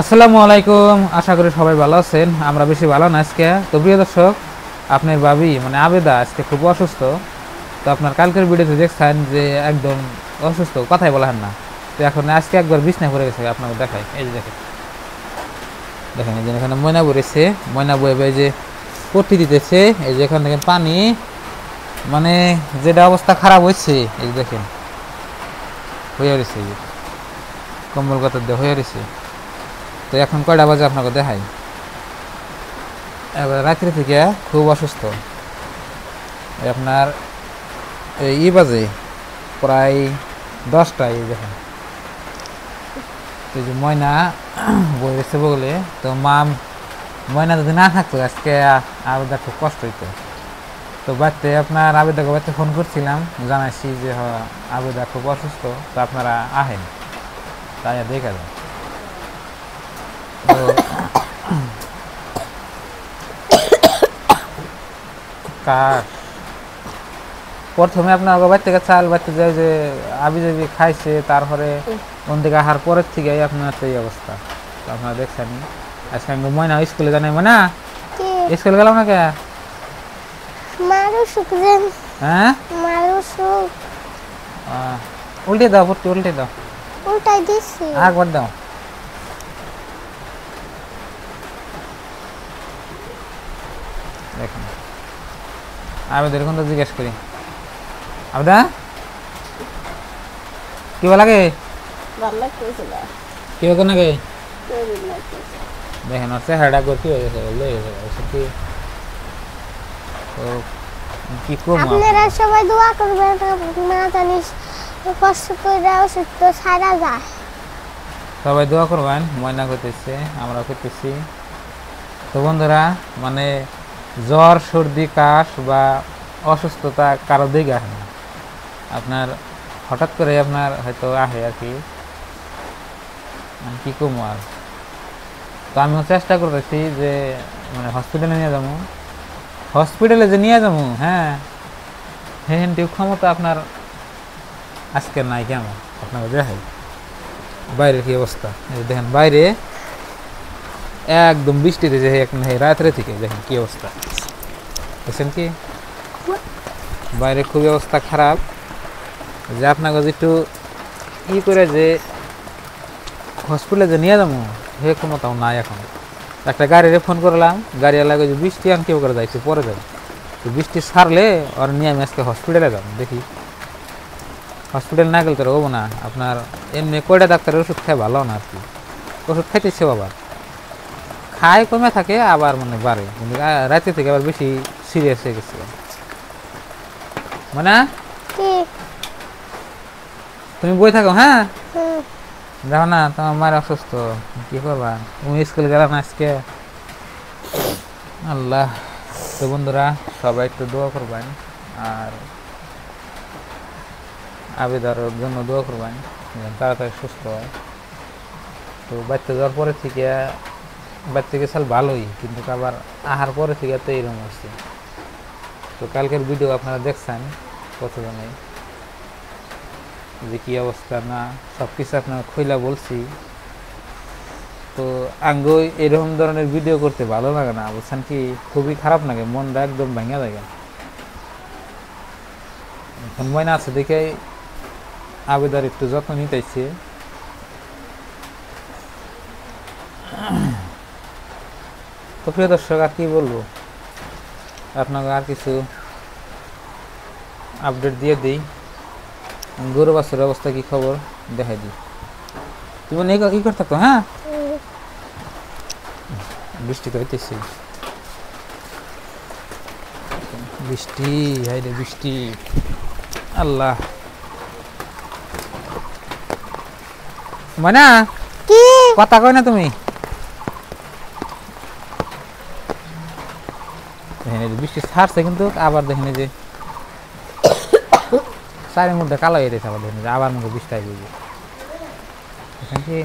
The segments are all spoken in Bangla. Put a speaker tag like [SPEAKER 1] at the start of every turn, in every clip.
[SPEAKER 1] আসসালামু আলাইকুম, আশা করি সবাই ভালো আছেন। আমরা বেশি ভালো না আজকে। তো প্রিয় দর্শক, আপনার ভাবি মানে আবেদা আজকে খুব অসুস্থ। তো আপনার কালকের ভিডিওতে দেখছেন যে একদম অসুস্থ, কথাই বলেন না। তো এখন আজকে একবার বিছনায় পড়ে গেছে, আপনাকে দেখাই। এই যে দেখেন, দেখেন এই যে এখানে ময়না পড়েছে, ময়না বয়ে বয়ে যে পট্টি দিতেছে। এই যে এখানে দেখেন পানি, মানে যেটা অবস্থা খারাপ হয়েছে। এই যে দেখেন হয়ে রয়েছে, এই যে কম্বল কাতর দিয়ে হয়ে রয়েছে। তো এখন কয়টা বাজে আপনাকে দেখাই। এবার রাত্রি থেকে খুব অসুস্থ। আপনার এই বাজে প্রায় 10টায়। দেখেন এই যে ময়না বই রয়েছে বলে। তো মা ময়না যদি না থাকতো আজকে আবেদা খুব কষ্ট হইতো। তো বাড়িতে আপনার আবেদাকে বাড়িতে ফোন করছিলাম, জানাইছি যে আবেদা খুব অসুস্থ, তো আপনারা আহেন, তাই দেখা যায়। তো কার প্রথমে আপনার বাড়ি থেকে চাল বাড়তে যায় যে আবি যাবি খাইছে, তারপরে ওন থেকে আহার পরের থেকে আপনার তো এই অবস্থা। তো আপনারা দেখছেন আজকে আমি ময়না স্কুলে জানাই, ময়না স্কুলে গেলাম না কে? হ্যাঁ উল্টে দাও, পড়তে উল্টে দাও,
[SPEAKER 2] উল্টাই দিছি।
[SPEAKER 1] একবার দাও। দেখুন আমি দেখুন তো জিজ্ঞেস করি, আবদা কি বলা লাগে, কি বলতো নাকি? দেখেন ওর চেহারাটা কি হয়ে গেছে, কি তো কি করবো।
[SPEAKER 2] আপনারা সবাই দোয়া করবেন না জানিস কষ্ট করে অসুস্থ সারা যায়।
[SPEAKER 1] সবাই দোয়া করবেন, ময়না করতেছে, আমরা করতেছি। তো বন্ধুরা, মানে জ্বর সর্দি কাশ বা অসুস্থতা কারো দিকে আসে না, আপনার হঠাৎ করে আপনার হয়তো আহে আর কি, কি কমো আর। তো আমিও চেষ্টা করতেছি যে মানে হসপিটালে নিয়ে যাবো, হসপিটালে যে নিয়ে যাবো, হ্যাঁ হেনটিও ক্ষমতা আপনার আজকে নাই। কেমন আপনাকে দেখাই বাইরের কি অবস্থা। দেখেন বাইরে একদম বৃষ্টি দিয়েছে রাত্রে থেকে, দেখেন কি অবস্থা, বুঝছেন কি বাইরে খুবই অবস্থা খারাপ। যে আপনাকে একটু ই করে যে হসপিটালে যে নিয়ে যাবো সে ক্ষমতাও নাই এখন। একটা গাড়িরে ফোন করলাম, গাড়ি লাগে যে বৃষ্টি আমি কেউ করে যাইছে, পরে যাবো। তো বৃষ্টি ছাড়লে আর নিয়ে আমি আজকে হসপিটালে যাবো। দেখি হসপিটাল না গেলে তো হবো না। আপনার এমনি কয়টা ডাক্তারের ওষুধ খাই ভালো না আর কি, ওষুধ খাইতেছে বাবা, খায় কমে থাকে আবার মানে বাড়ে, কিন্তু রাতে থেকে আবার বেশি সিরিয়াস হয়ে গেছে। মানে তুমি বই থাকো, হ্যাঁ দেখো না তোমার মায়ের অসুস্থ, কি করবা, তুমি স্কুল গেলাম না আজকে। আল্লাহ। তো বন্ধুরা সবাই একটু দোয়া করবেন, আর আবেদার জন্য দোয়া করবেন যেন তাড়াতাড়ি সুস্থ হয়। তো বাচ্চা যাওয়ার পরে থেকে বাচ্চা গেছাল ভালোই, কিন্তু আবার আহার পরে থেকে তো এইরকম হচ্ছে। তো কালকের ভিডিও আপনারা দেখছেন কতজনে যে কি অবস্থা, না সব কিছু আপনার খইলা বলছি। তো আঙ্গ এরকম ধরনের ভিডিও করতে ভালো লাগে না, বুঝছেন কি, খুবই খারাপ লাগে, মনটা একদম ভেঙে যায়। এখন ময়না আছে দেখে আবেদার একটু যত্ন নিতেছে। তো প্রিয় দর্শক, আর কি বলবো আপনাকে, আর কিছু আপডেট দিয়ে দিই। গরু বাছুরের অবস্থা কি খবর দেখাই দিই। তুমি কি করতে থাকতো, হ্যাঁ বৃষ্টি তো হইতেছে, বৃষ্টি হাইরে বৃষ্টি, আল্লাহ। মানে
[SPEAKER 2] কি
[SPEAKER 1] কথা কয় না তুমি, বৃষ্টি ছাড়ছে কিন্তু আবার দেখেন যে চারের মধ্যে কালো হয়ে গেছে, আবার দেখেন যে আবার মধ্যে বৃষ্টি আসবে। দেখেন কি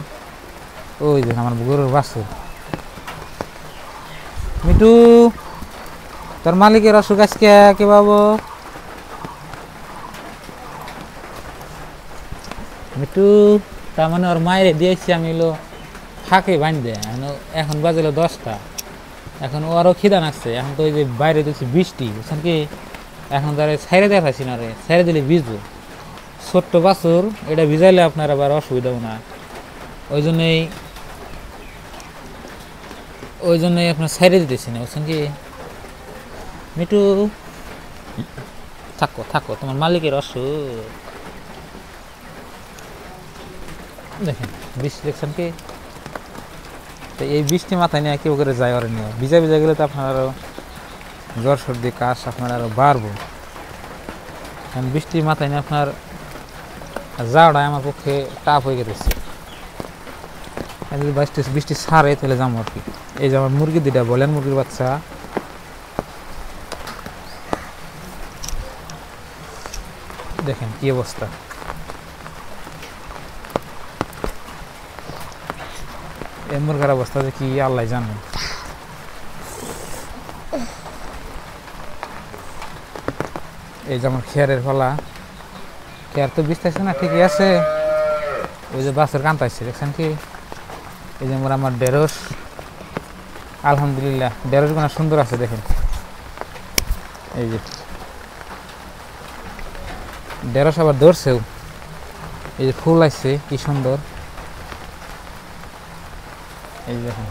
[SPEAKER 1] ওই দেখেন আমার গরুর বাছুর। মিটু তোর মালিকের অসুখ আজকে কে বাবু, মিটু তার মানে ওর মায়ের দিয়েছি আমি, ফাঁকে বাইন দেয়। এখন বাজলো 10টা, এখন ওরও খিদা নাকছে। এখন তো ওই যে বাইরে দেখছি বৃষ্টি, বুঝছেন কি, এখন তারা ছাইড়ে দেখাচ্ছি না রে, ছাইড়ে দিলে ভিজবো। ছোট্ট বাছুর, এটা ভিজাইলে আপনার আবার অসুবিধাও না। ওই জন্যই আপনার ছাইড়ে দিতেছি না, বুঝছেন কি। মিটু থাকো থাকো, তোমার মালিকের অসুখ। দেখেন বৃষ্টি দেখছেন কি, তো এই বৃষ্টি মাথায় নিয়ে কেউ করে যায়, ওরে নিয়ে ভিজা ভিজা গেলে তো আপনার আরও জ্বর সর্দি কাশ আপনার আরও বাড়বো। কারণ বৃষ্টি মাথায় নিয়ে আপনার যাওয়াটা আমার পক্ষে টাফ হয়ে গেছে। যদি বৃষ্টি ছাড়ে তাহলে যাবো আর কি। এই যে আমার মুরগি দুইটা, বলেন মুরগির বাচ্চা, দেখেন কি অবস্থা। এই মুরগার অবস্থা যে কি আল্লাহ জানে। এই যে আমার খেয়ারের ফলা, খেয়ার তো বিস্তাইছে না, ঠিকই আছে। ওই যে বাসের কান্তাইছে দেখছেন কি। এই যে আমার ঢেঁড়স, আলহামদুলিল্লাহ ঢেঁড়স গুলো সুন্দর আছে দেখেন। এই যে ঢেঁড়স আবার ধরছেও, এই যে ফুল আসছে কি সুন্দর। এই দেখেন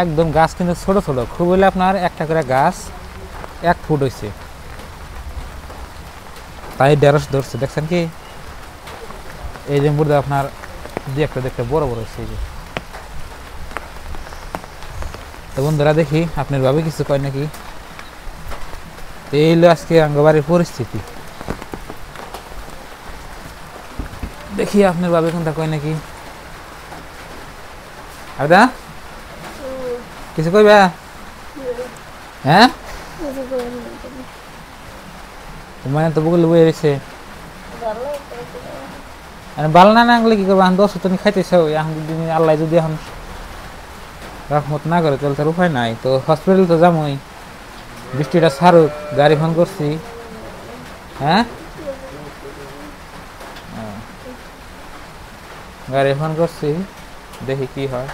[SPEAKER 1] একদম গাছ কিন্তু ছোট ছোট, খুব হলে আপনার একটা করে গাছ 1 ফুট হয়েছে, তাই ঢেঁড়স ধরছে দেখছেন কি। এই যে মুর্দা আপনার দু একটা দেখতে বড় বড় হয়েছে। এই যে তো বন্ধুরা দেখি আপনার ভাবে কিছু কয় নাকি। এই হলো আজকে আঙ্গবাড়ির পরিস্থিতি, দেখি আপনার ভাবে কোনটা কয় নাকি। আদা কিছু কইবা? হ্যাঁ মানে তো বগুলো বয়ে রয়েছে, ভালো না আনলে কি করবো। এখন 10 তুমি খাইতেছ, এখন যদি আল্লাহ যদি এখন রহমত না করে তাহলে তার উপায় নাই। তো হসপিটাল তো যাবোই, বৃষ্টিটা ছাড়ুক। গাড়ি ফোন করছি, হ্যাঁ গাড়ি ফোন করছি, দেখি কি হয়।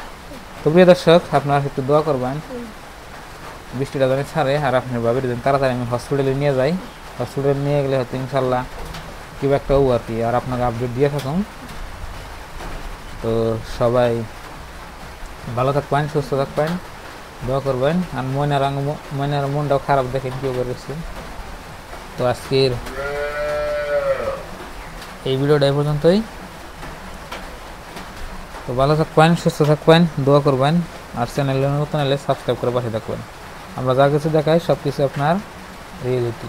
[SPEAKER 1] তো প্রিয় দর্শক আপনারা একটু দোয়া করবেন বৃষ্টিটা যেন ছাড়ে, আর আপনার বাবির দিন তাড়াতাড়ি আমি হসপিটালে নিয়ে যাই। হসপিটালে নিয়ে গেলে হয়তো ইনশাল্লাহ কিবা একটা ও আর কি, আর আপনাকে আপডেট দিয়ে থাকুন। তো সবাই ভালো থাকবেন, সুস্থ থাকবেন, দোয়া করবেন। আর ময়নার মনটাও খারাপ দেখেন কেউ করেছে। তো আজকের এই ভিডিওটা এই পর্যন্তই। তো ভালো থাকবেন, সুস্থ থাকবেন, দোয়া করবেন। আর চ্যানেলে নতুন হলে সাবস্ক্রাইব করে পাশে থাকবেন। আমরা যা কিছু দেখাই সব কিছু আপনার রিয়েলিটি।